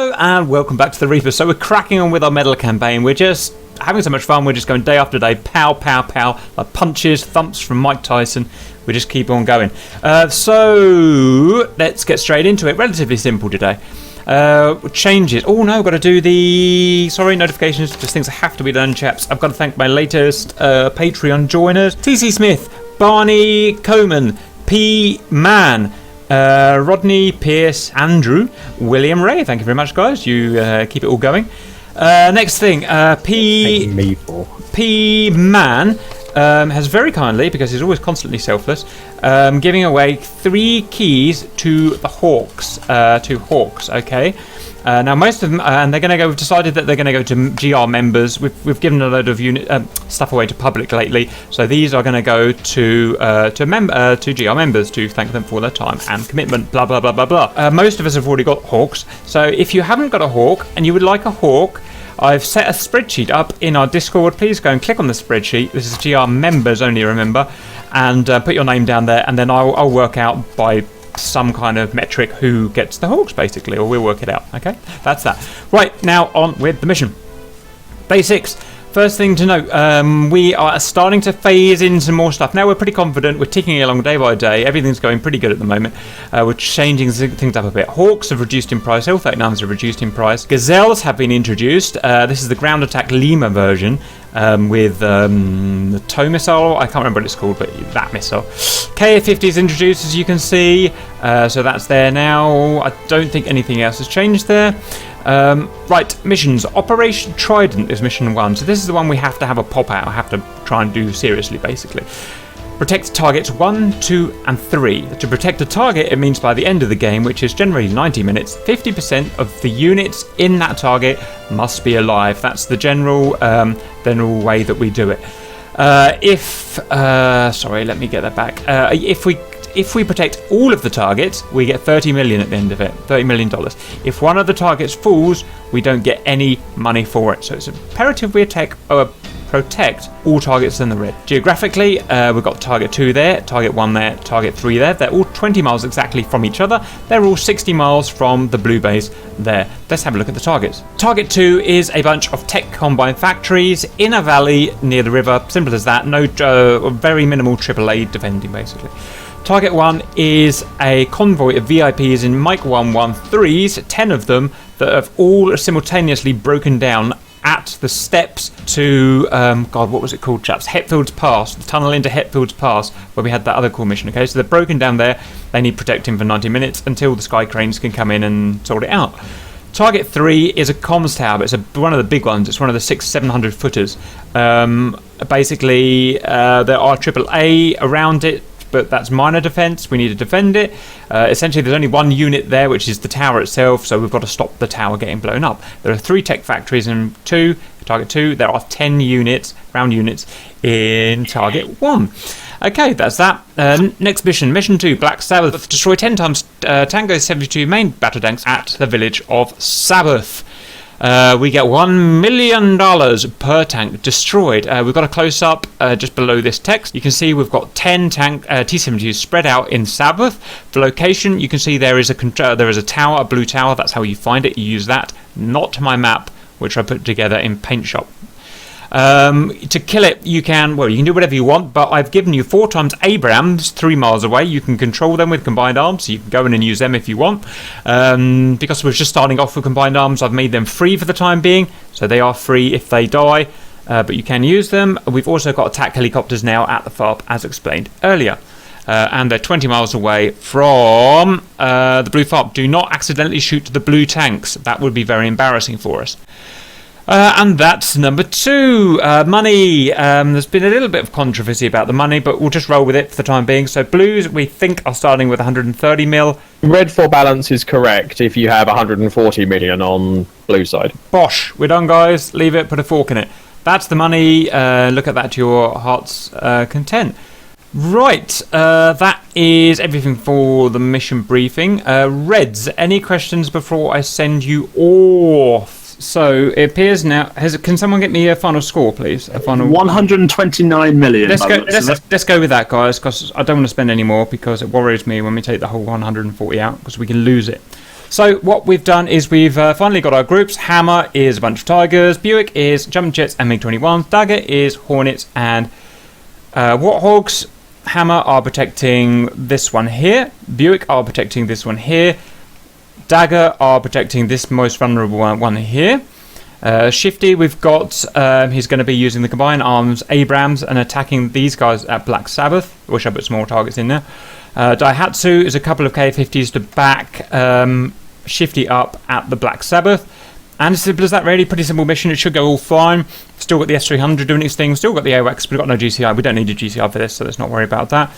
Hello and welcome back to the Reaper. So we're cracking on with our medal campaign. We're just having so much fun. We're just going day after day, pow, pow, pow, like punches, thumps from Mike Tyson. We just keep on going. So let's get straight into it. Relatively simple today. Changes. Oh no, I've got to do the notifications. Just things that have to be done, chaps. I've got to thank my latest Patreon joiners: TC Smith, Barney Coman, P Man, Rodney, Pierce, Andrew, William Ray. Thank you very much, guys. You keep it all going. Next thing, P Man has very kindly, because he's always constantly selfless, giving away 3 keys to the Hawks. Okay. Now most of them, and they're going to go. We've decided that they're going to go to GR members. We've given a load of stuff away to public lately, so these are going to go to GR members to thank them for their time and commitment. Blah blah blah blah blah. Most of us have already got Hawks, so if you haven't got a Hawk and you would like a Hawk, I've set a spreadsheet up in our Discord. Please go and click on the spreadsheet. This is GR members only, remember, and put your name down there, and then I'll work out by some kind of metric who gets the Hawks, basically, or we'll work it out. Okay, that's that. Right, now on with the mission. Basics. First thing to note, we are starting to phase in some more stuff. Now we're pretty confident. We're ticking along day by day. Everything's going pretty good at the moment. We're changing things up a bit. Hawks have reduced in price. L-39s have reduced in price. Gazelles have been introduced. This is the ground attack Lima version with the tow missile. I can't remember what it's called, but that missile. KA-50 is introduced, as you can see. So that's there now. I don't think anything else has changed there. Right, missions. Operation Trident is mission 1. So this is the one we have to have a pop out, have to try and do seriously, basically. Protect targets 1, 2 and 3. To protect a target, it means by the end of the game, which is generally 90 minutes, 50% of the units in that target must be alive. That's the general way that we do it. Sorry, let me get that back. If we protect all of the targets, we get 30 million at the end of it, $30 million. If one of the targets falls, we don't get any money for it. So it's imperative we protect all targets in the red. Geographically, we've got target 2 there, target 1 there, target 3 there. They're all 20 miles exactly from each other. They're all 60 miles from the blue base there. Let's have a look at the targets. Target 2 is a bunch of tech combine factories in a valley near the river. Simple as that. No, very minimal AAA defending, basically. Target 1 is a convoy of VIPs in Mike 113s, 10 of them that have all simultaneously broken down at the steps to, God, what was it called, chaps? Hetfield's Pass, the tunnel into Hetfield's Pass, where we had that other cool mission, okay? So they're broken down there. They need protecting for 90 minutes until the Sky Cranes can come in and sort it out. Target 3 is a comms tower. It's one of the big ones. It's one of the 600-700 footers. Basically, there are AAA around it, but that's minor defense. We need to defend it. Essentially, there's only one unit there, which is the tower itself, so we've got to stop the tower getting blown up. There are 3 tech factories in target 2. There are 10 units, round units, in target 1. Okay, that's that. Next mission, mission 2, Black Sabbath. Destroy 10 times Tango 72 main battle tanks at the village of Sabbath. We get $1 million per tank destroyed. We've got a close-up just below this text. You can see we've got 10 tank T-72s spread out in Sabbath. For location, you can see there is a tower, a blue tower. That's how you find it. You use that, not my map, which I put together in Paint Shop. To kill it, you can do whatever you want, but I've given you 4 times Abrams 3 miles away. You can control them with combined arms, so you can go in and use them if you want. Because we're just starting off with combined arms, I've made them free for the time being, so they are free if they die, but you can use them. We've also got attack helicopters now at the FARP, as explained earlier. And they're 20 miles away from the blue FARP. Do not accidentally shoot the blue tanks. That would be very embarrassing for us. And that's number 2, money. There's been a little bit of controversy about the money, but we'll just roll with it for the time being. So blues, we think, are starting with 130 mil. Red for balance is correct if you have 140 million on blue side. Bosh, we're done, guys. Leave it, put a fork in it. That's the money. Look at that to your heart's content. Right, that is everything for the mission briefing. Reds, any questions before I send you off? So it appears now. Can someone get me a final score, please? A final 129 million. Let's go with that, guys, because I don't want to spend any more because it worries me when we take the whole 140 out because we can lose it. So what we've done is we've finally got our groups. Hammer is a bunch of Tigers, Buick is Jumping Jets and MiG-21s, Dagger is Hornets and Warthogs. Hammer are protecting this one here, Buick are protecting this one here, Dagger are protecting this most vulnerable one here. Shifty, we've got, he's going to be using the combined arms Abrams and attacking these guys at Black Sabbath. I wish I put some more targets in there. Daihatsu is a couple of K-50s to back Shifty up at the Black Sabbath. And as simple as that, really. Pretty simple mission. It should go all fine. Still got the S300 doing its thing. Still got the AWACS, but we've got no GCI. We don't need a GCI for this, so let's not worry about that.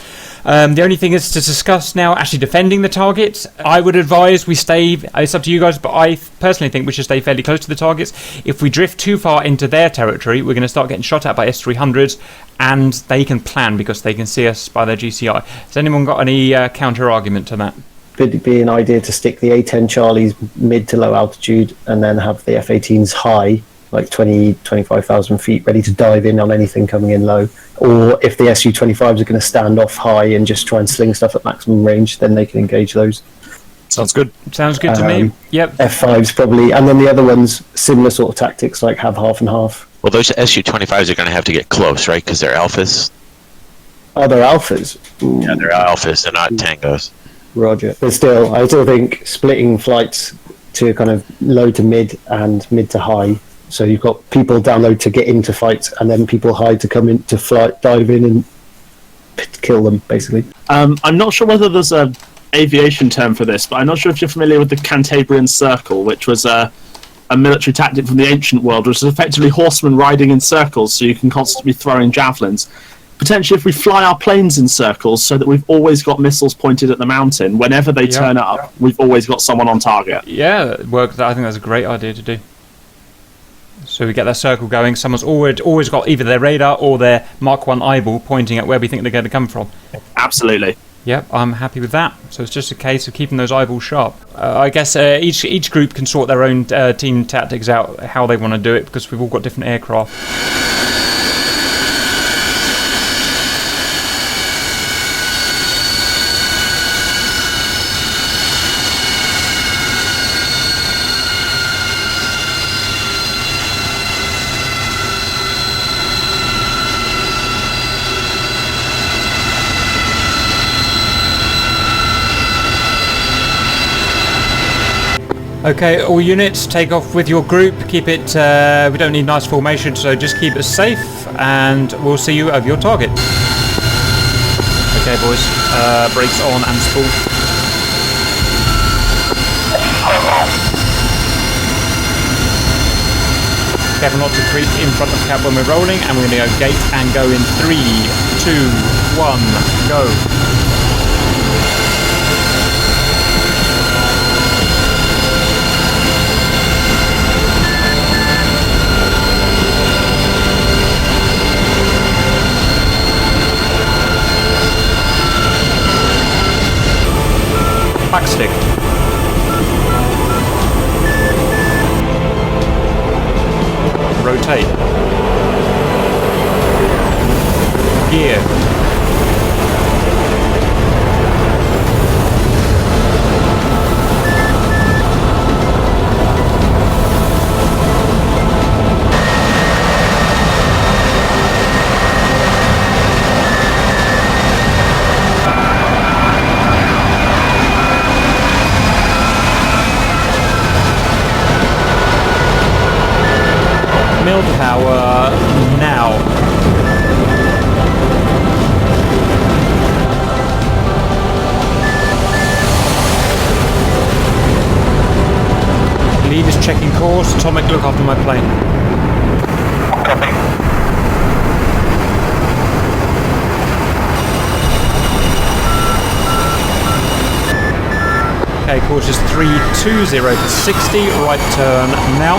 The only thing is to discuss now actually defending the targets. I would advise we stay, it's up to you guys, but I personally think we should stay fairly close to the targets. If we drift too far into their territory, we're going to start getting shot at by S300s, and they can plan because they can see us by their GCI. Has anyone got any counter-argument to that? Could it be an idea to stick the A-10 Charlies mid to low altitude and then have the F-18s high, like 20, 25,000 feet, ready to dive in on anything coming in low? Or if the Su-25s are going to stand off high and just try and sling stuff at maximum range, then they can engage those. Sounds good. Sounds good to me. Yep. F5s probably, and then the other ones, similar sort of tactics, like have half and half. Well, those Su-25s are going to have to get close, right? Because they're alphas. Oh, they're alphas? Ooh. Yeah, they're alphas. They're not tangos. Roger. But still, I still think splitting flights to kind of low to mid and mid to high. So you've got people down low to get into fights and then people high to come in to flight, dive in and kill them, basically. I'm not sure whether there's a aviation term for this, but I'm not sure if you're familiar with the Cantabrian Circle, which was a military tactic from the ancient world, which is effectively horsemen riding in circles, so you can constantly be throwing javelins. Potentially, if we fly our planes in circles so that we've always got missiles pointed at the mountain, whenever they turn up, we've always got someone on target. Yeah, it works. I think that's a great idea to do. So we get that circle going. Someone's always got either their radar or their Mark 1 eyeball pointing at where we think they're going to come from. Absolutely. Yep, I'm happy with that. So it's just a case of keeping those eyeballs sharp. I guess each group can sort their own team tactics out, how they want to do it, because we've all got different aircraft. Okay, all units, take off with your group. Keep it, we don't need nice formation, so just keep it safe, and we'll see you over your target. Okay, boys, brakes on and spool. Careful not to creep in front of cab when we're rolling, and we're going to go gate and go in 3, 2, 1, go. Backstick. Rotate. Gear. Mill power now. Lead is checking course. Atomic, look after my plane. Copy. Okay, course is 320 to 60. Right turn now.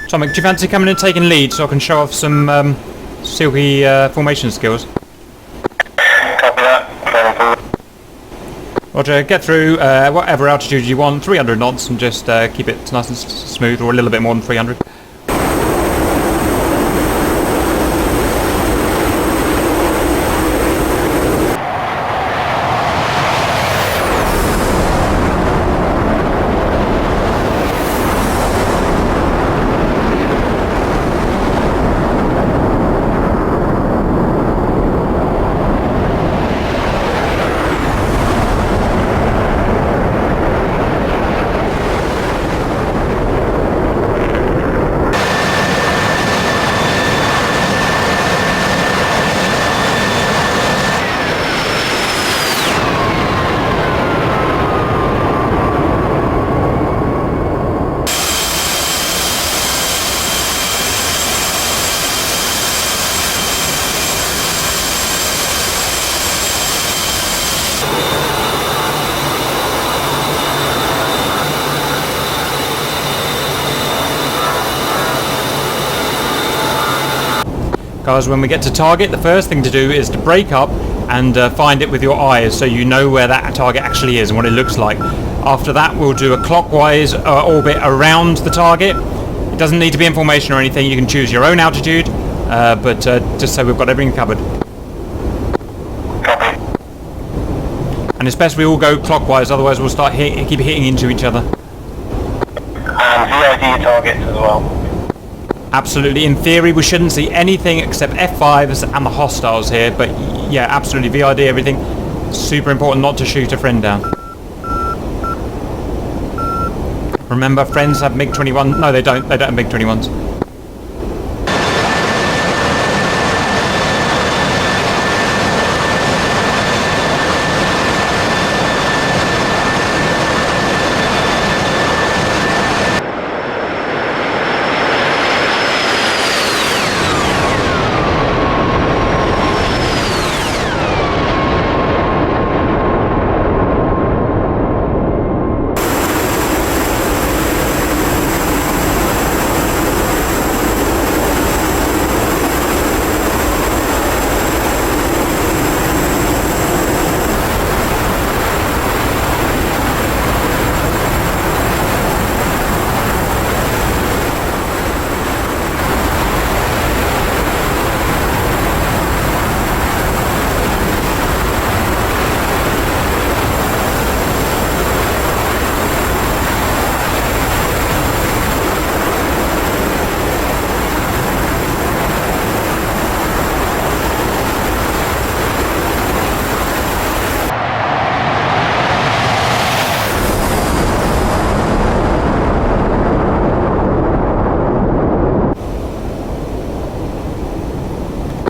Atomic, do you fancy coming and taking lead so I can show off some silky formation skills? Copy that. Roger, get through whatever altitude you want, 300 knots, and just keep it nice and smooth, or a little bit more than 300. Copy that. 300. Okay, course is 320 to 60. Right turn now. Okay, atomic, do you fancy coming and taking lead so I can show off some silky formation skills? Roger, get through whatever altitude you want, 300 knots, and just keep it nice and smooth, or a little bit more than 300. Guys, when we get to target, the first thing to do is to break up and find it with your eyes so you know where that target actually is and what it looks like. After that, we'll do a clockwise orbit around the target. It doesn't need to be in formation or anything. You can choose your own altitude, but just so we've got everything covered. Copy. And it's best we all go clockwise, otherwise we'll start keep hitting into each other. And VID targets as well. Absolutely. In theory, we shouldn't see anything except F5s and the hostiles here, but yeah, absolutely. VID everything. Super important not to shoot a friend down. Remember, friends have MiG-21. No, they don't. They don't have MiG-21s.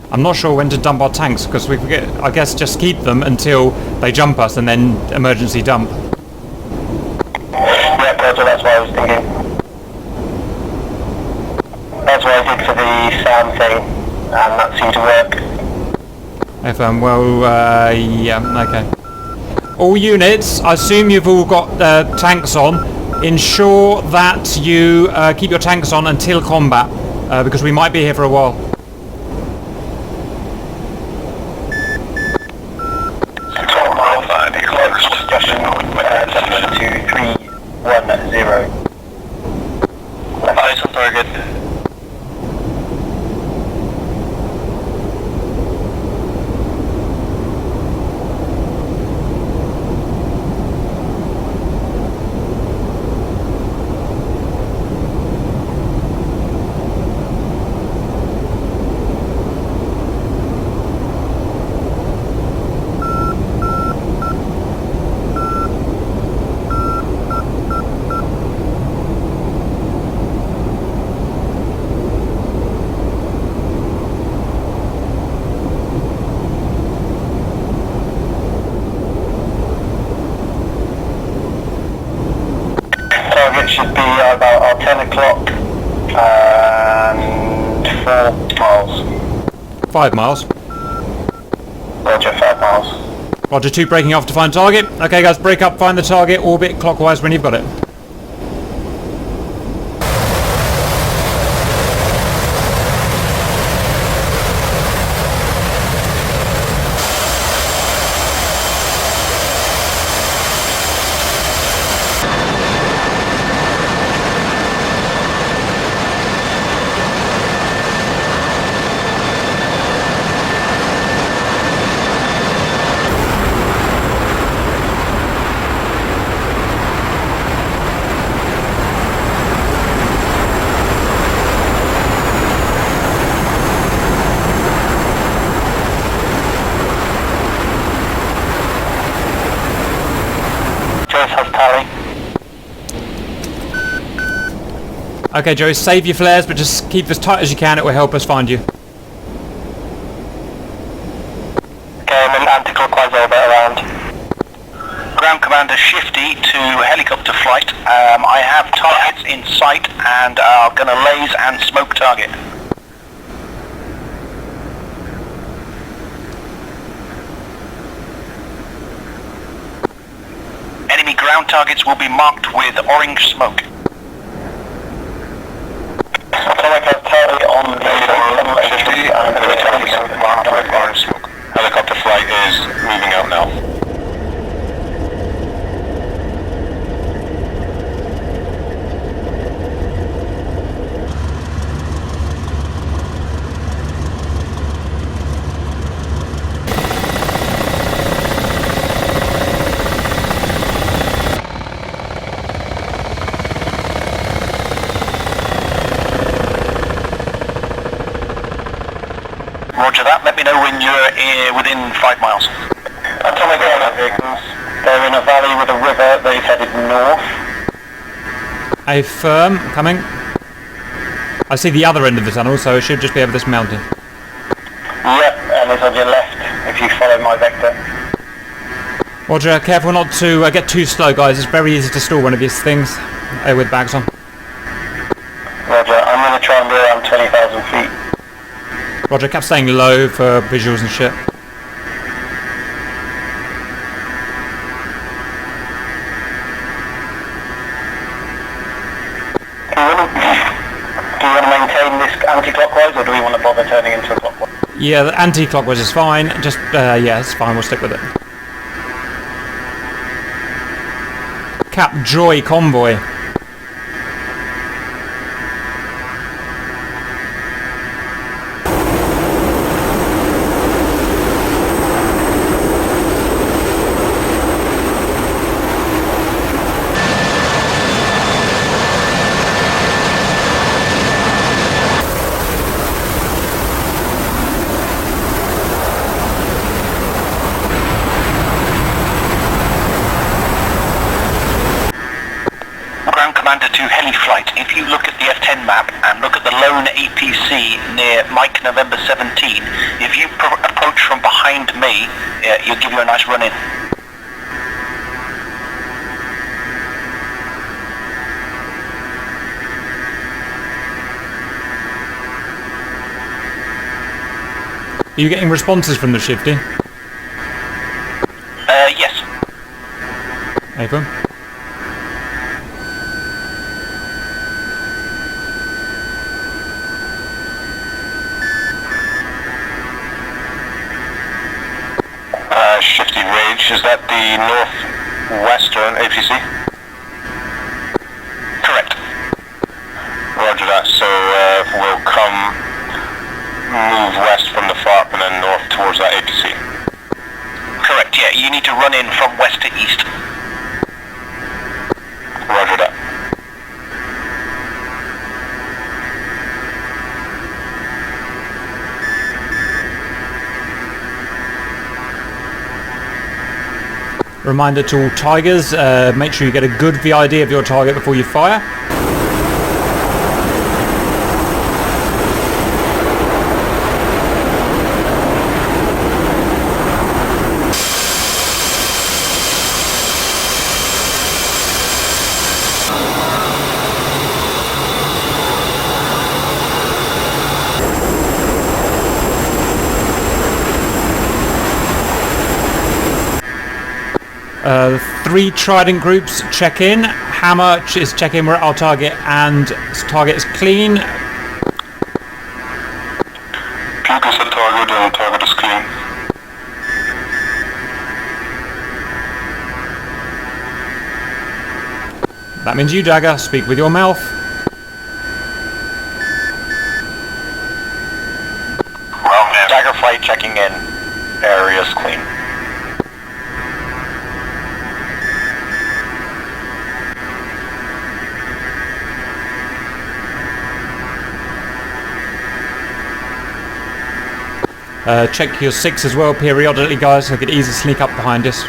I'm not sure when to dump our tanks because we forget. I guess just keep them until they jump us and then emergency dump. Yeah, Roger, that's what I was thinking. That's what I did for the sound thing, and that seemed to work. FM, well, yeah, okay. All units, I assume you've all got tanks on. Ensure that you keep your tanks on until combat, because we might be here for a while. Eyes on target. Target should be about 10 o'clock and 4 miles. 5 miles. Roger, 5 miles. Roger, 2 breaking off to find target. Okay guys, break up, find the target, orbit clockwise when you've got it. Okay, Joey, save your flares, but just keep as tight as you can. It will help us find you. Okay, I'm in anti-clockwise orbit around. Ground Commander Shifty to helicopter flight. I have targets in sight and are going to laze and smoke target. Enemy ground targets will be marked with orange smoke. Atomic has target on the 50 and Helicopter flight is moving out now. Roger that. Let me know when you're within 5 miles. Atomic airlift vehicles. They're in a valley with a river. They've headed north. A firm coming. I see the other end of the tunnel, so it should just be over this mountain. Yep, and it's on your left if you follow my vector. Roger, careful not to get too slow, guys. It's very easy to stall one of these things with bags on. Roger, I'm going to try and be around 20,000 feet. Roger, kept staying low for visuals and shit. Do you want to maintain this anti-clockwise, or do we want to bother turning into a clockwise? Yeah, the anti-clockwise is fine. Just, yeah, it's fine. We'll stick with it. Cap Joy Convoy. Commander to heli flight. If you look at the F10 map and look at the lone APC near Mike November 17, if you approach from behind me, you'll give you a nice run in. Are you getting responses from the Shifty? Yes. April? Shifty Rage, is that the northwestern APC? Correct. Roger that, so we'll move west from the FARP and then north towards that APC. Correct, yeah, you need to run in from west to east. Roger that. Reminder to all Tigers, make sure you get a good VID of your target before you fire. Three Trident groups check in. Hammer is check in. We're at our target and target is clean. Pupil said target and target is clean. That means you, Dagger, speak with your mouth. Well, Dagger flight checking in. Area's clean. Check your 6 as well periodically, guys, so I could easily sneak up behind us.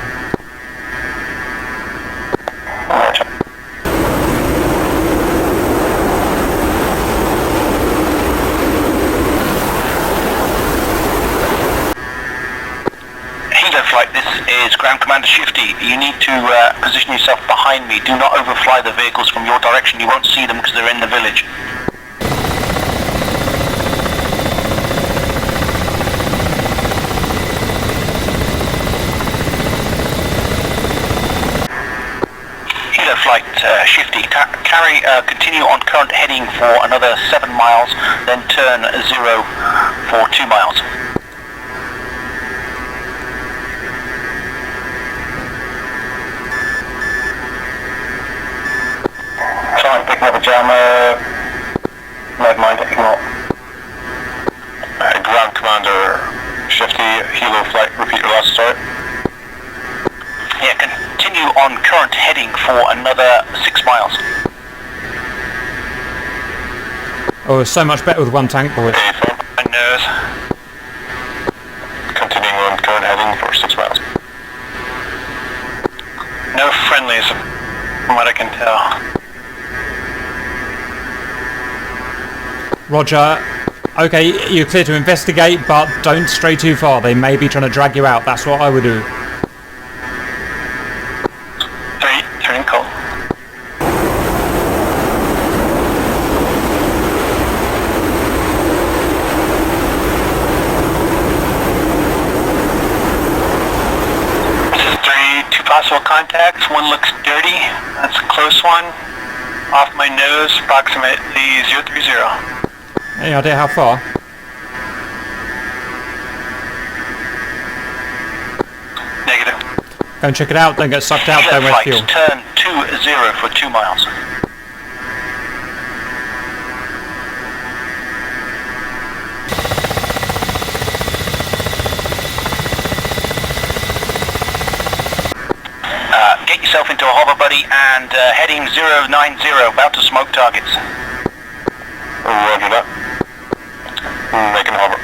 Helo flight, this is Ground Commander Shifty. You need to position yourself behind me. Do not overfly the vehicles from your direction. You won't see them because they're in the village. Flight Shifty, continue on current heading for another 7 miles, then turn 0 for 2 miles. Jammer. Never mind, ignore. Ground Commander Shifty, Helo Flight, repeat your last start. Yeah, continue on current heading for another 6 miles. Oh, so much better with one tank, boys. My nose. Continuing on current heading for 6 miles. No friendlies, from what I can tell. Roger. Okay, you're clear to investigate, but don't stray too far. They may be trying to drag you out. That's what I would do. 3, turning call. This is 3, 2 possible contacts. One looks dirty. That's a close one. Off my nose, approximately 030. Any idea how far? Negative. Go and check it out. Don't get sucked out. Don't waste fuel. Turn 20 for 2 miles. Get yourself into a hover, buddy, and heading 090, about to smoke targets. Roger that. Making hover.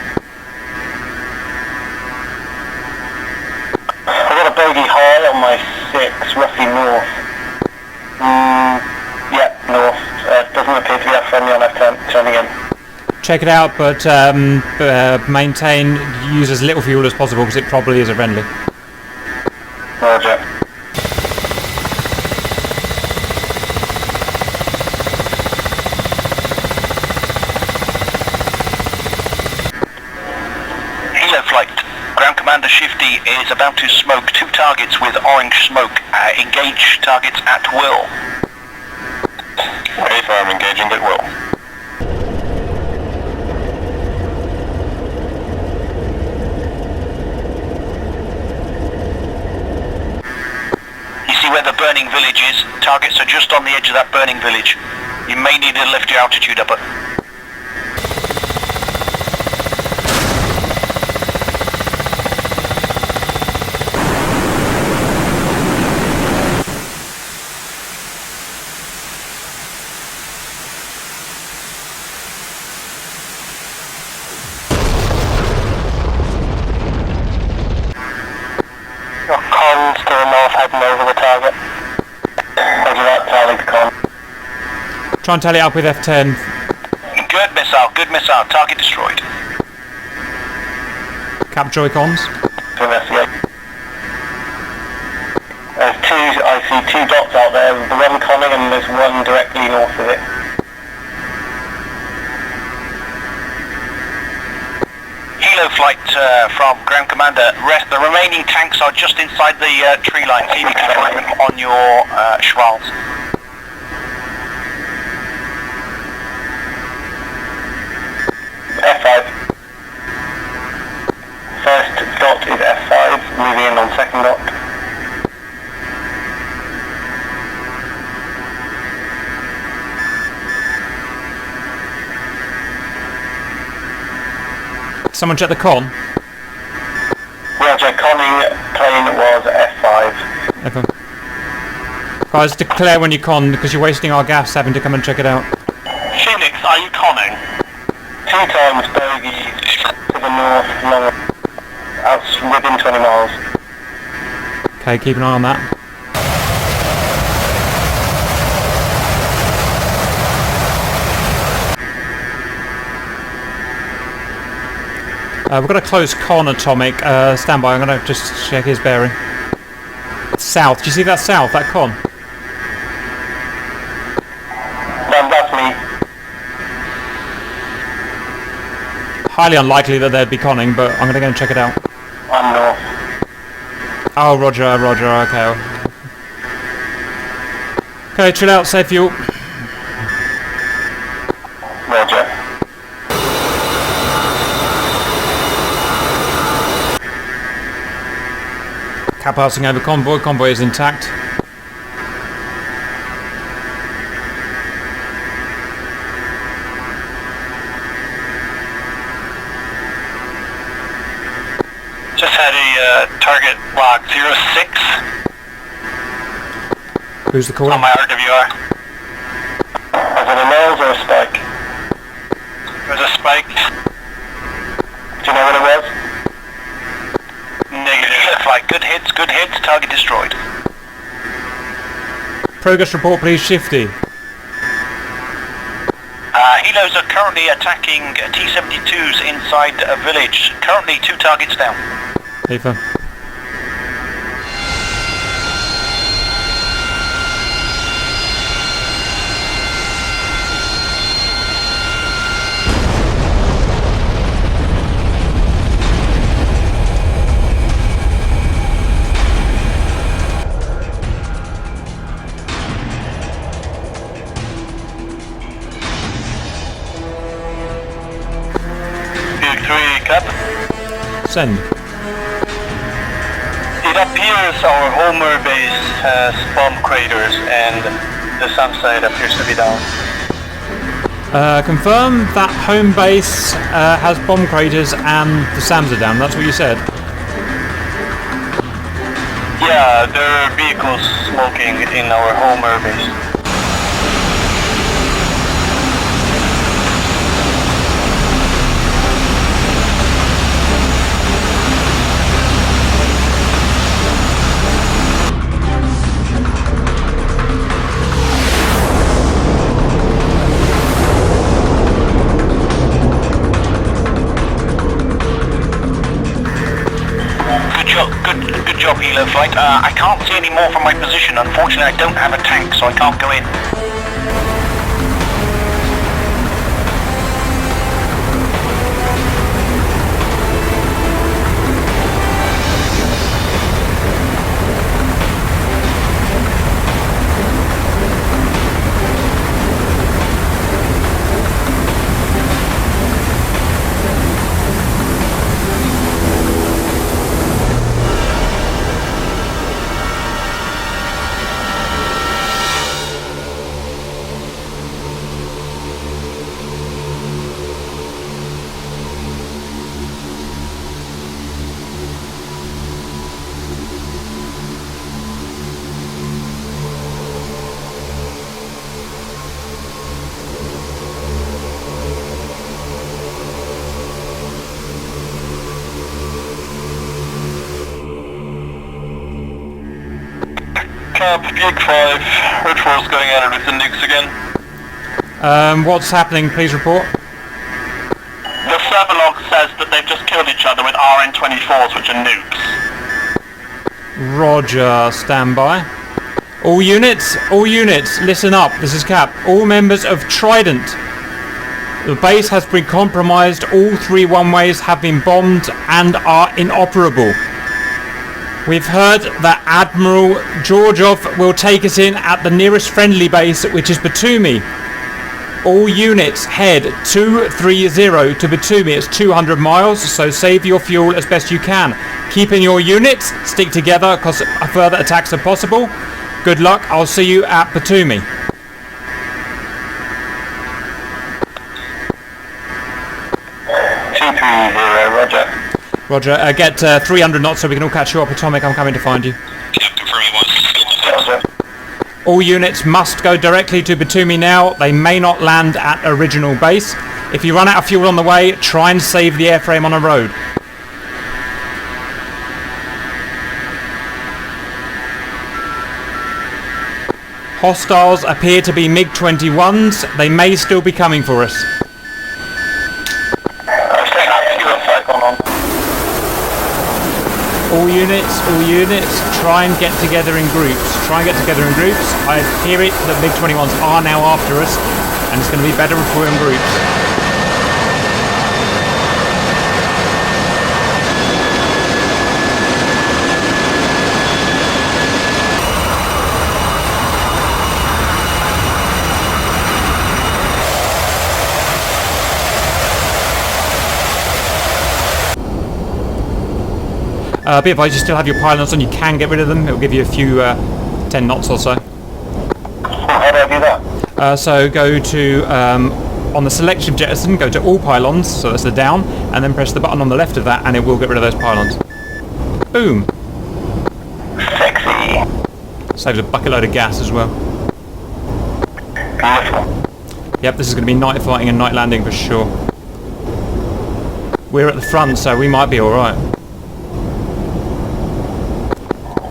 I've got a bogey high on my 6, roughly north. Yeah, north. Doesn't appear to be that friendly on F10, turning in. Check it out, but maintain, use as little fuel as possible because it probably is a friendly. Roger. Ground Commander Shifty is about to smoke 2 targets with orange smoke. Engage targets at will. Okay, I'm engaging at will. You see where the burning village is? Targets are just on the edge of that burning village. You may need to lift your altitude up. Try and tally it up with F10. Good missile, target destroyed. Cap Joy-Cons. To investigate. I see 2 dots out there, the one conning and there's one directly north of it. Helo flight from Ground Commander. The remaining tanks are just inside the tree line. See if you can find them on your schwals. F5. First dot is F5, moving in on second dot. Someone check the con. Roger, conning plane was F5. Okay. Guys, declare when you con, because you're wasting our gas having to come and check it out. Phoenix, are you conning? 2 times bogey to the north, long, out within 20 miles. Okay, keep an eye on that. We've got a close con atomic. Stand by, I'm going to just check his bearing. South, do you see that south, that con? That's me. Highly unlikely that they'd be conning, but I'm going to go and check it out. I'm north. Oh, roger, okay. Okay, chill out, save fuel. Roger. Cap passing over convoy is intact. Just had a target log 06 Who's the caller? on my RWR. Was it a nose or a spike? It was a spike. Do you know what it was? Negative. Flight. Good hits, target destroyed. Progress report, please, Shifty. Helos are currently attacking T-72s inside a village. Currently 2 targets down. Eva. Send. It appears our Homer base has bomb craters and the sun side appears to be down. Confirm that home base has bomb craters and the SAMs are down. That's what you said. Yeah, there are vehicles smoking in our Homer base. Good job, Helo Flight. I can't see any more from my position. Unfortunately, I don't have a tank, so I can't go in. Gig 5, Red Force going at it with the nukes again. What's happening? Please report. The server log says that they've just killed each other with RN-24s, which are nukes. Roger, stand by. All units, listen up. This is Cap. All members of Trident. The base has been compromised. All 3 one-ways have been bombed and are inoperable. We've heard that Admiral Georgov will take us in at the nearest friendly base, which is Batumi. All units head 230 to Batumi. It's 200 miles, so save your fuel as best you can. Keep in your units, stick together because further attacks are possible. Good luck, I'll see you at Batumi. Roger. Roger, get 300 knots so we can all catch you up. Atomic, I'm coming to find you. Yeah, confirming once. Roger. All units must go directly to Batumi now. They may not land at original base. If you run out of fuel on the way, try and save the airframe on a road. Hostiles appear to be MiG-21s. They may still be coming for us. All units, try and get together in groups. I hear it that MiG-21s are now after us, and it's going to be better if we're in groups. Be advised, you still have your pylons on, you can get rid of them. It'll give you a few 10 knots or so. How do I do that? So go to, on the selection jettison, go to all pylons, so that's the down, and then press the button on the left of that and it will get rid of those pylons. Boom. Sexy. Saves a bucket load of gas as well. Beautiful. Yep, this is going to be night fighting and night landing for sure. We're at the front, so we might be alright.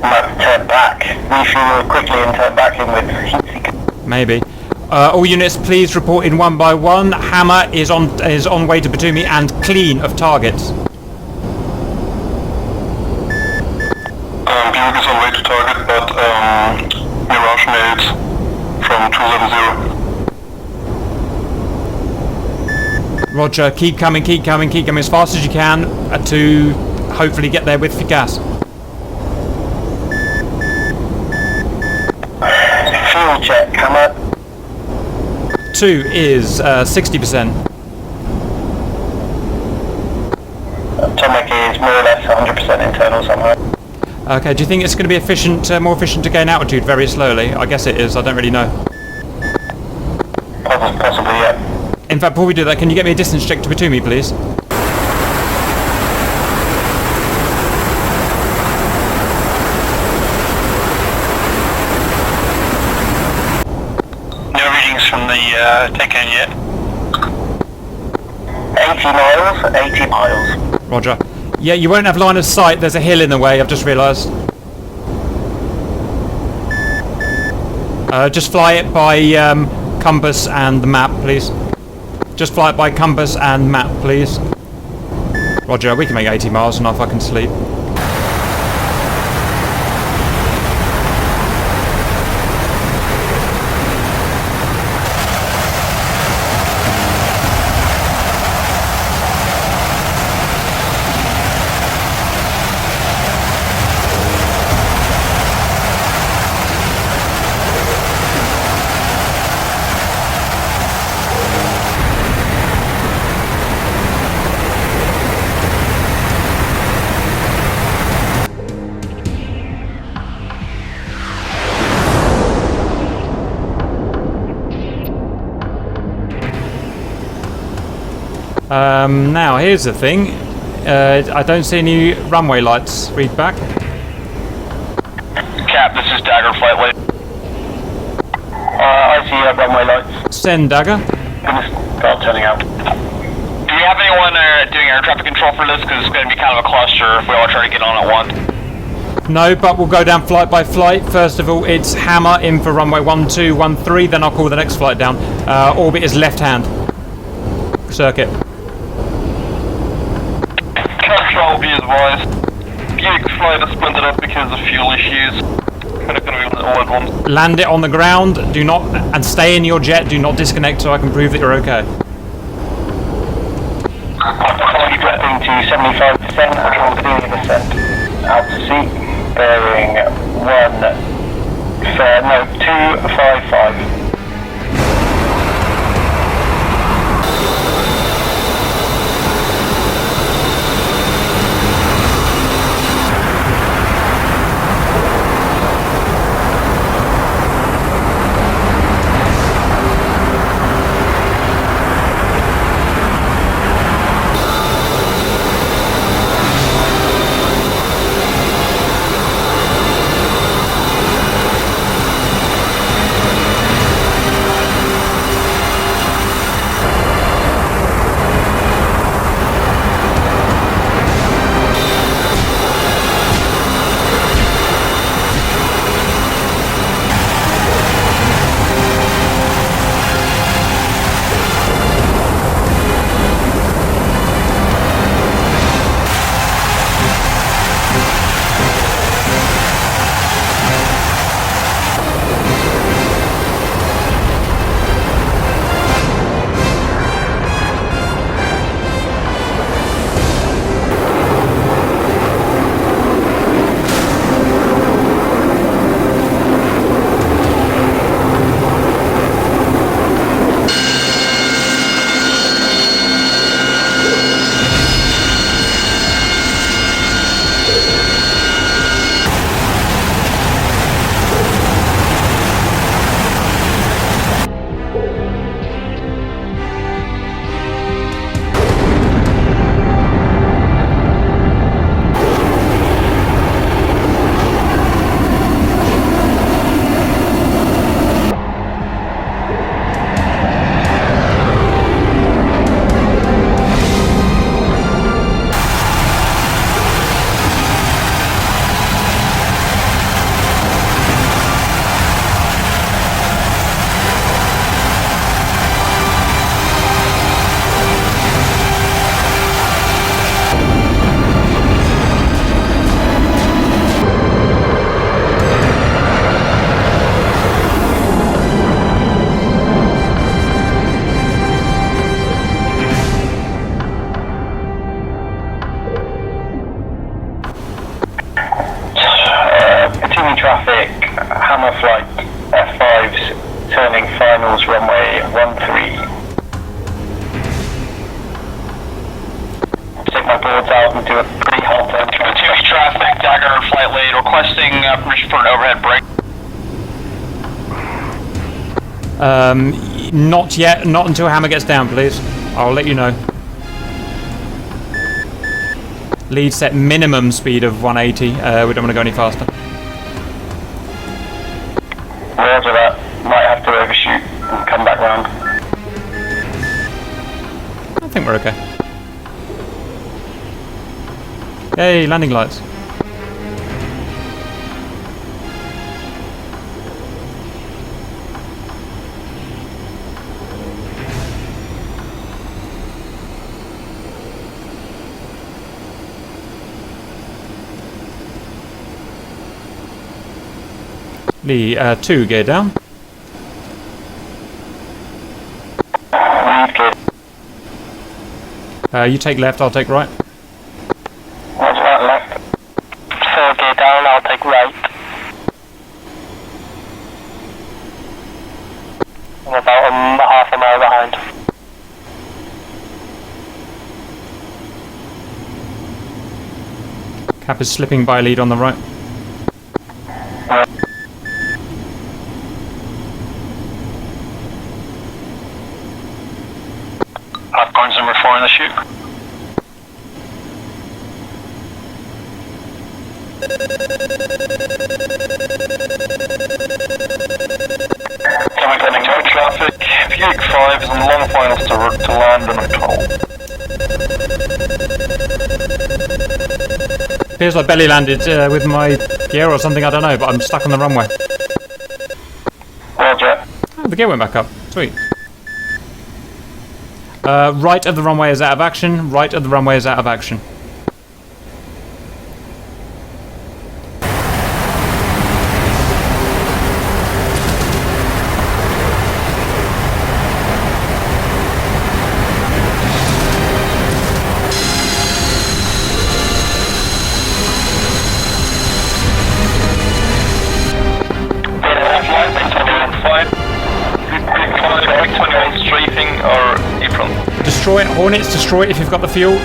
Might turn back. Refuel quickly and turn back in with heat seeker. Maybe. All units, please report in one by one. Hammer is on way to Batumi and clean of targets. Bjork is on way to target, but Mirage nades from 270. Roger, keep coming as fast as you can to hopefully get there with gas. Fuel check, Hammer. 2 is 60%. Atomic is more or less 100% internal somehow. Okay, do you think it's going to be efficient, more efficient to gain altitude very slowly? I guess it is, I don't really know. Possibly, yeah. In fact, before we do that, can you get me a distance check to Batumi, please? No readings from the Takeoff yet. 80 miles, 80 miles. Roger. Yeah, you won't have line of sight, there's a hill in the way, I've just realised. Just fly it by compass and the map, please. Just fly it by compass and map, please. Roger, we can make 80 miles and I'll fucking sleep. Now, here's the thing. I don't see any runway lights. Read back. Cap, this is Dagger Flight Lead. I see runway lights. Send Dagger. Gonna start turning out. Do you have anyone doing air traffic control for this? Because it's going to be kind of a cluster if we all try to get on at once. No, but we'll go down flight by flight. First of all, it's Hammer in for runway 1213, then I'll call the next flight down. Orbit is left hand. Circuit. Control, be advised. Buick flight is splintered up because of fuel issues. Kind of going to be all at once. Land it on the ground, do not, and stay in your jet, do not disconnect so I can prove that you're okay. Quality dropping to 75%, control 30%. Out to sea, bearing 255. traffic, Hammer flight F5s, turning finals runway 13. Take my boards out and do a pretty hard turn. 2E traffic, Dagger flight lead, requesting permission for an overhead brake. Not yet, not until Hammer gets down, please. I'll let you know. Lead set minimum speed of 180. We don't want to go any faster. Roger that. Might have to overshoot and come back round. I think we're okay. Yay, landing lights. The 2 gear down. You take left, I'll take right. Roger that, left. 4 gear down, I'll take right. I'm about half a mile behind. Cap is slipping by lead on the right. I've gone number 4 in the chute. Coming no traffic, Buick 5 is on long finals to land and control. Feels like belly landed with my gear or something, I don't know, but I'm stuck on the runway. Roger. Oh, the gear went back up. Sweet. Right of the runway is out of action. Right of the runway is out of action. Destroy it, Hornets, destroy it if you've got the fuel.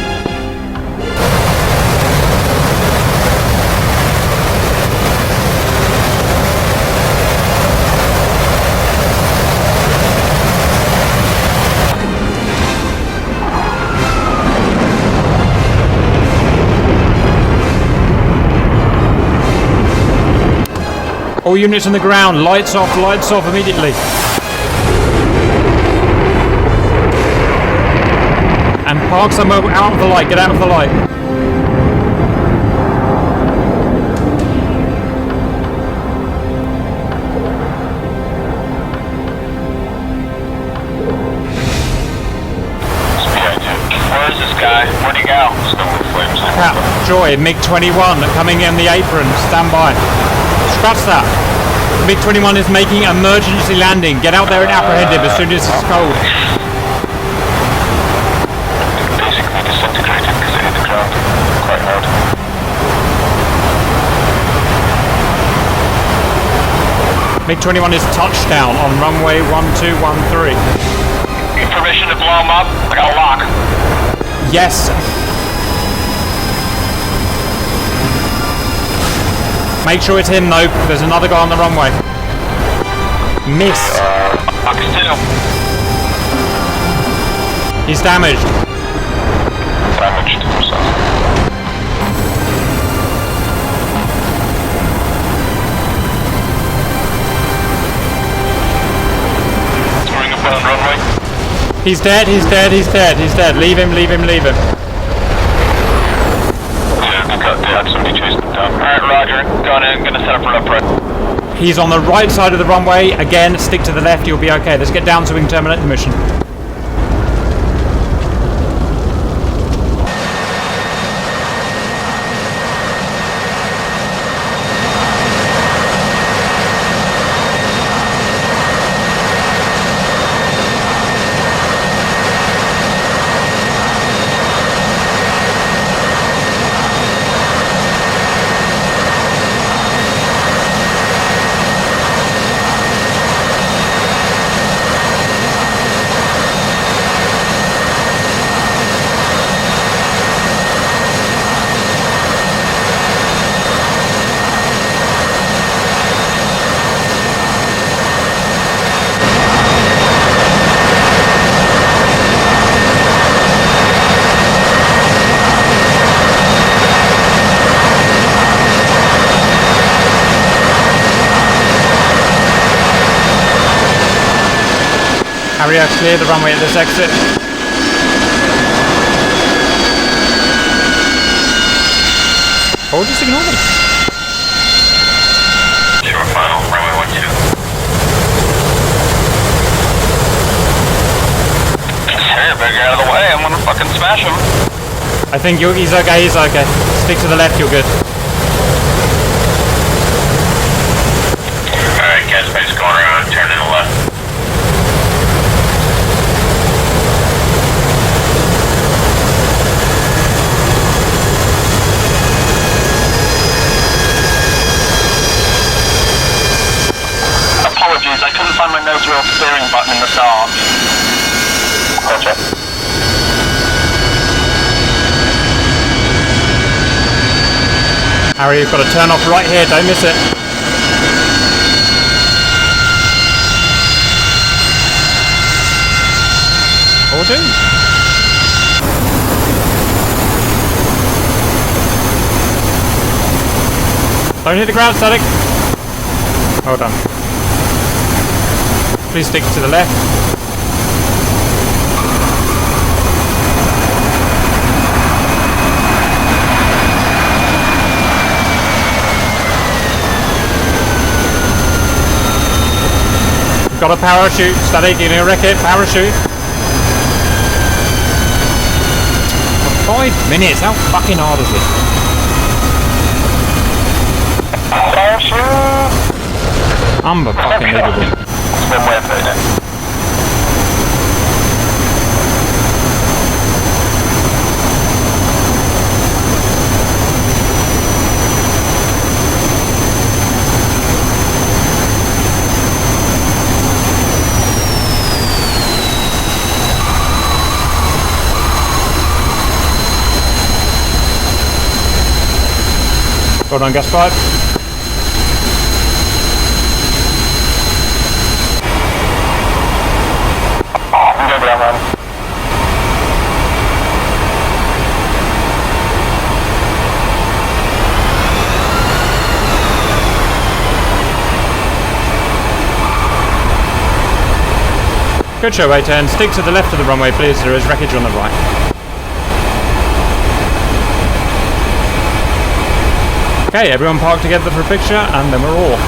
All units on the ground, lights off immediately. And park somewhere out of the light, get out of the light. Where is this guy? Where'd he go? Crap, Joy, MiG-21 coming in the apron, stand by. Scratch that. MiG-21 is making emergency landing. Get out there and apprehend him as soon as it's cold. Basically disintegrated because it hit the ground quite hard. MiG-21 is touchdown on runway 1213. Permission to blow him up? I got a lock. Yes. Make sure it's him though, there's another guy on the runway. Miss. Lock still. He's damaged. Damaged himself. Touring up on runway. He's dead. Leave him. They had somebody chasing them down. Alright, Roger. Going in, gonna set up for an upright. He's on the right side of the runway. Again, stick to the left, you'll be okay. Let's get down so we can terminate the mission. Harrier, clear the runway at this exit. Or just ignore them. Sure, final, runway 12. Harrier, better get out of the way, I'm gonna fucking smash him. I think he's okay, he's okay. Stick to the left, you're good. Alright, guys, just going around, turn to the left. Apologies, I couldn't find my nose wheel steering button in the dark. Gotcha. Harry, you've got to turn off right here, don't miss it. Or do. Don't hit the ground, static. Well done. Please stick to the left. Got a parachute, static, you're gonna wreck it, parachute. 5 minutes, how fucking hard is it? Parachute! Unbelievable. It's been way further. Hold on, gas pipe. I'm good, man. Good show, A10. Stick to the left of the runway, please. There is wreckage on the right. Okay, everyone park together for a picture, and then we're off.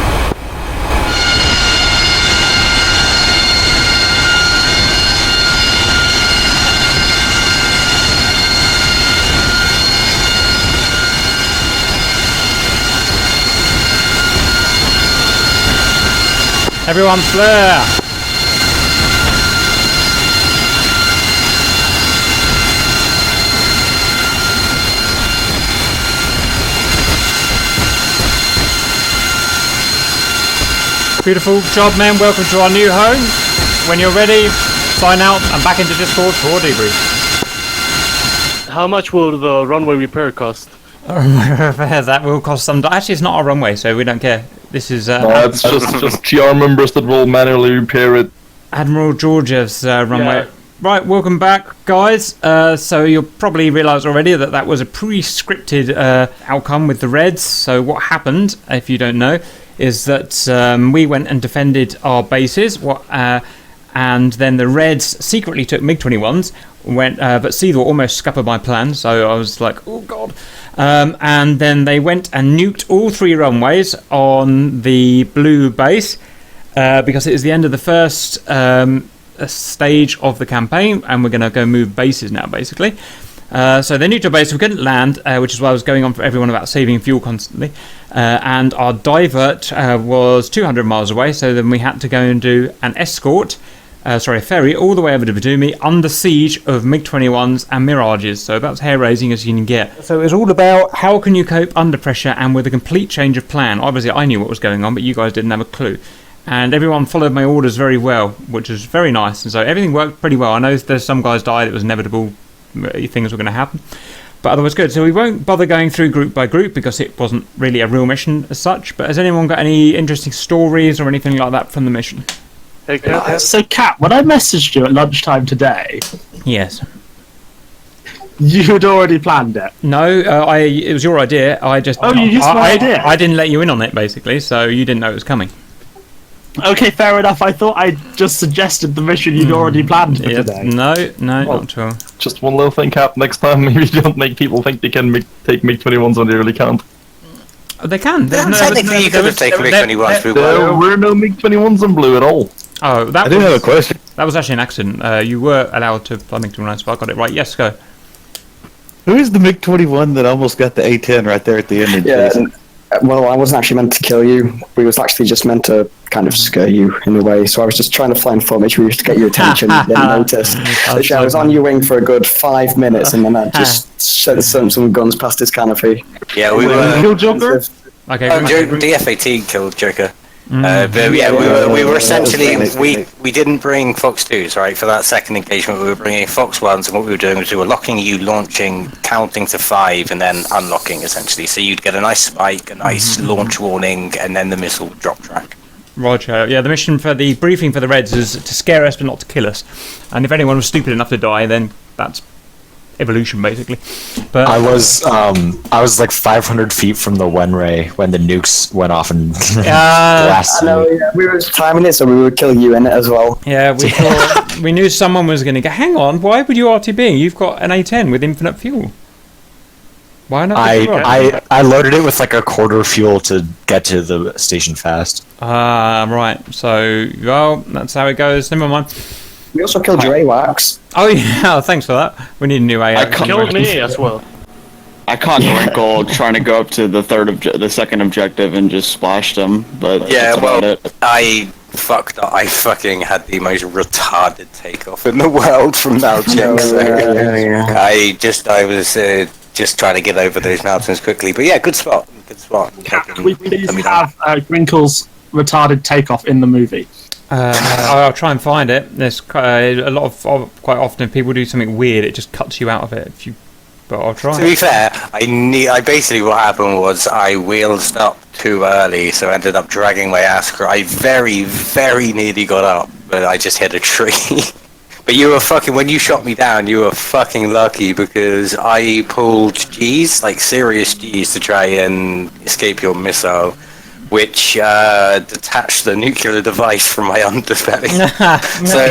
Everyone flare! Beautiful job, men. Welcome to our new home. When you're ready, sign out and back into Discord for debrief. How much will the runway repair cost? That will cost some. Actually, it's not our runway, so we don't care. This is No, it's just GR members that will manually repair it. Admiral Georgiev's runway. Yeah. Right, welcome back, guys. So you'll probably realise already that that was a pre-scripted outcome with the Reds. So what happened, if you don't know, is that we went and defended our bases, and then the Reds secretly took MiG-21s, but Seethor almost scuppered my plan, so I was like, oh god. And then they went and nuked all 3 runways on the blue base, because it is the end of the first stage of the campaign, and we're going to go move bases now, basically. So they nuked our base, we couldn't land, which is why I was going on for everyone about saving fuel constantly. And our divert was 200 miles away, so then we had to go and do an escort, a ferry, all the way over to Batumi, under siege of MiG-21s and Mirages. So about as hair-raising as you can get. So it was all about how can you cope under pressure and with a complete change of plan. Obviously, I knew what was going on, but you guys didn't have a clue. And everyone followed my orders very well, which was very nice. And so everything worked pretty well. I know there's some guys died, it was inevitable, things were going to happen, but otherwise good. So we won't bother going through group by group because it wasn't really a real mission as such. But has anyone got any interesting stories or anything like that from the mission? Hey, So, Kat, when I messaged you at lunchtime today, Yes. you'd already planned it. No, it was your idea. I just Oh, you used my idea? I didn't let you in on it basically, so you didn't know it was coming. Okay, fair enough. I thought I just suggested the mission you'd already planned for today. No, not at all. Just one little thing, Cap. Next time, maybe don't make people think they can take MiG-21s when they really can't. Oh, they can. Technically, you could have taken MiG-21s through There were no MiG-21s in blue at all. Oh, that I do have a question. That was actually an accident. You were allowed to fly MiG-21s, but I got it right. Yes, go. Who is the MiG-21 that almost got the A-10 right there at the end? Well, I wasn't actually meant to kill you. We was actually just meant to kind of scare you in a way. So I was just trying to find footage to get your attention. You didn't notice. Literally, I was on your wing for a good 5 minutes, and then I just sent some guns past his canopy. Yeah, we were. Kill Joker? Okay. The F-18 killed Joker. But yeah, we were essentially we didn't bring Fox 2s, right? For that second engagement, we were bringing Fox 1s, and what we were doing was we were locking you, launching, counting to 5, and then unlocking essentially. So you'd get a nice spike, a nice launch warning, and then the missile would drop track. Roger. Yeah, the mission for the briefing for the Reds is to scare us but not to kill us. And if anyone was stupid enough to die, then that's evolution, basically. But I was like 500 feet from the Wenray when the nukes went off and blasted. I know, yeah, we were timing it so we would kill you in it as well. Yeah, we thought we knew someone was going to go. Hang on, why would you RTB? You've got an A10 with infinite fuel. Why not? I loaded it with like a quarter fuel to get to the station fast. Right. So, well, that's how it goes. Never mind. We also killed your AWACS. Oh yeah, thanks for that. We need a new AWACS. Killed me as well. I caught Wrinkle trying to go up to the second objective and just splashed him, but Yeah, that's about it. I fucked up. I fucking had the most retarded takeoff in the world from Malchek. I was just trying to get over those mountains quickly. But yeah, good spot. Can we please have Wrinkle's retarded takeoff in the movie? I'll try and find it. There's quite often if people do something weird, it just cuts you out of it. But I'll try. To be fair, I basically what happened was I wheeled up too early, so I ended up dragging my ass. I very, very nearly got up, but I just hit a tree. But you were when you shot me down, you were fucking lucky because I pulled G's, like serious G's, to try and escape your missile, which detached the nuclear device from my underbelly. So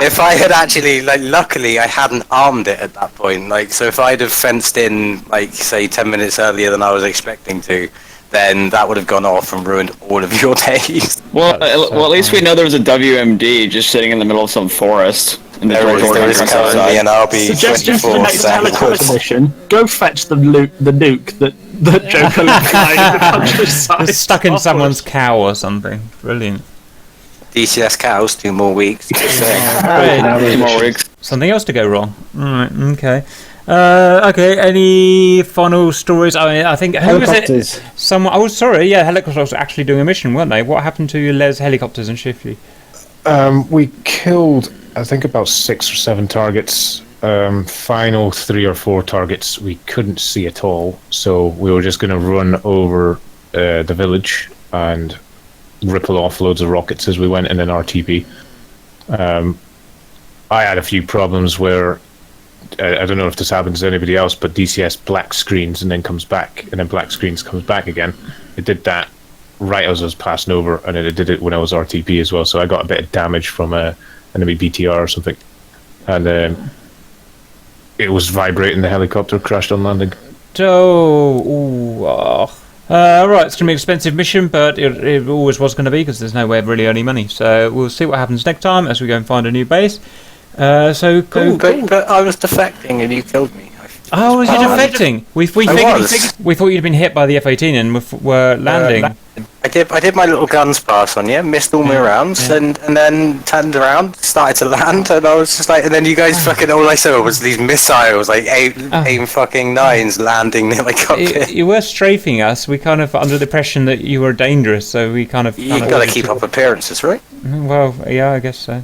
if I had actually, luckily I hadn't armed it at that point. So if I'd have fenced in, say 10 minutes earlier than I was expecting to, then that would have gone off and ruined all of your days. Well, at least we know there was a WMD just sitting in the middle of some forest. There is currently an RB Suggestion for the 24 next helicopter mission: go fetch the nuke that Joker left behind in the countryside. It's stuck in someone's cow or something. Brilliant. DCS cows, 2 more weeks. Just saying. 2 more weeks. Something else to go wrong. Right. Okay. Okay. Any final stories? I think Helicopters. Who was it? Someone. Oh, sorry. Yeah, helicopters were actually doing a mission, weren't they? What happened to Les helicopters and Shifty? We killed, I think, about 6 or 7 targets. Final 3 or 4 targets we couldn't see at all, so we were just going to run over the village and ripple off loads of rockets as we went in an RTB. I had a few problems where I don't know if this happens to anybody else, but DCS black screens and then comes back, and then black screens comes back again. It did that right as I was passing over, and it did it when I was RTB as well, so I got a bit of damage from a enemy BTR or something, and it was vibrating. The helicopter crashed on landing. Right, it's going to be an expensive mission, but it always was going to be, because there's no way of really earning money. So we'll see what happens next time as we go and find a new base. So cool. But I was defecting and you killed me. Oh, was you defecting? We thought you'd been hit by the F-18 and were landing. I did my little guns pass on you, missed all my rounds, and then turned around, started to land, and I was just like, and then you guys fucking, all I saw was these missiles, aim fucking 9s landing near my cockpit. You were strafing us. We kind of under the impression that you were dangerous, so we kind of. You gotta keep up appearances, right? Well, yeah, I guess so.